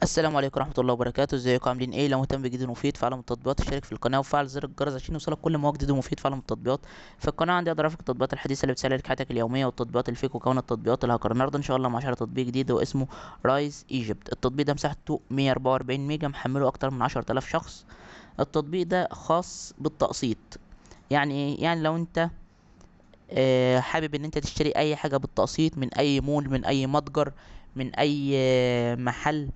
السلام عليكم ورحمة الله وبركاته. ازيكم عاملين ايه؟ لو مهتم بجديد ومفيد في عالم التطبيقات اشترك في القناة وفعل زر الجرس عشان يوصلك كل ما هو جديد ومفيد في عالم التطبيقات. في القناة عندي اقدر افك التطبيقات الحديثة اللي بتسهل لك حياتك اليومية والتطبيقات الفيك وكون التطبيقات الهاكر. النهارده ان شاء الله مع شرح تطبيق جديد واسمه رايز ايجيبت. التطبيق ده مساحته 144 ميجا، محمله اكتر من 10000 شخص. التطبيق ده خاص بالتقسيط. يعني ايه؟ يعني لو انت حابب ان انت تشتري اي حاجة بالتقسيط من اي مول، من اي متجر، من اي محل،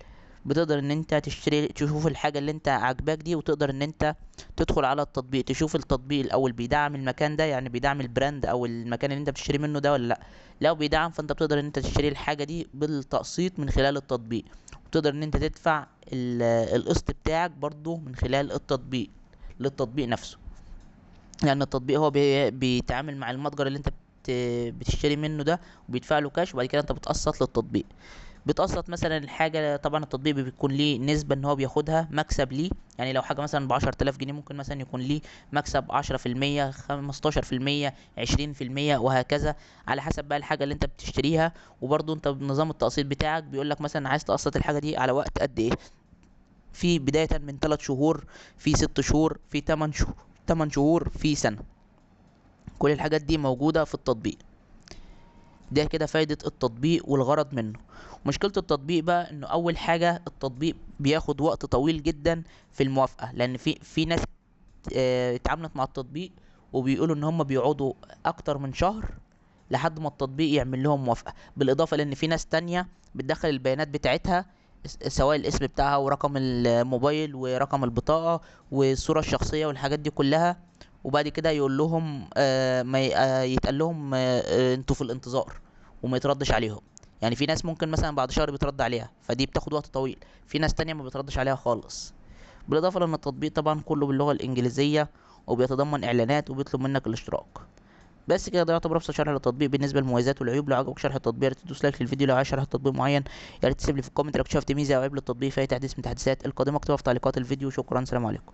بتقدر ان انت تشتري، تشوف الحاجة اللي انت عاجباك دي، وتقدر ان انت تدخل على التطبيق تشوف التطبيق الاول بيدعم المكان ده، يعني بيدعم البراند او المكان اللي انت بتشتري منه ده ولا لا. لو بيدعم فانت بتقدر ان انت تشتري الحاجة دي بالتقسيط من خلال التطبيق، وتقدر ان انت تدفع القسط بتاعك برضو من خلال التطبيق للتطبيق نفسه. لان التطبيق هو بيتعامل مع المتجر اللي انت بتشتري منه ده، وبيدفع له كاش، وبعد كده انت بتقسط للتطبيق. بتقسط مثلا الحاجة، طبعا التطبيق بيكون ليه نسبة ان هو بياخدها مكسب ليه. يعني لو حاجة مثلا ب10000 جنيه ممكن مثلا يكون ليه مكسب 10%، 15%، 20%، وهكذا على حسب بقى الحاجة اللي انت بتشتريها. وبرضه انت بنظام التقسيط بتاعك بيقولك مثلا عايز تقسط الحاجة دي على وقت قد ايه. في بداية من 3 شهور، في 6 شهور، في 8 شهور، 8 شهور، في سنة. كل الحاجات دي موجودة في التطبيق. ده كده فايدة التطبيق والغرض منه. مشكلة التطبيق بقى انه اول حاجة التطبيق بياخد وقت طويل جدا في الموافقة، لان في ناس اتعاملت مع التطبيق وبيقولوا ان هم بيقعدوا اكتر من شهر لحد ما التطبيق يعمل لهم موافقة. بالاضافة لان في ناس تانية بتدخل البيانات بتاعتها، سواء الاسم بتاعها ورقم الموبايل ورقم البطاقة والصورة الشخصية والحاجات دي كلها، وبعد كده يقول لهم ما يتقال لهم انتوا في الانتظار، وما يتردش عليهم. يعني في ناس ممكن مثلا بعد شهر بترد عليها، فدي بتاخد وقت طويل. في ناس تانية ما بتردش عليها خالص. بالاضافة لان التطبيق طبعا كله باللغة الانجليزية، وبيتضمن اعلانات وبيطلب منك الاشتراك. بس كده ده يعتبر ابسط شرح للتطبيق بالنسبه للمميزات والعيوب. لو عجبك شرح التطبيق يا ريت تدوس لايك للفيديو. لو عايز شرح تطبيق معين يا ريت تسيب لي في الكومنت لو اكتشفت ميزه او عيب للتطبيق في اي تحديث من التحديثات القادمه. اكتبها في تعليقات الفيديو. شكرا، سلام عليكم.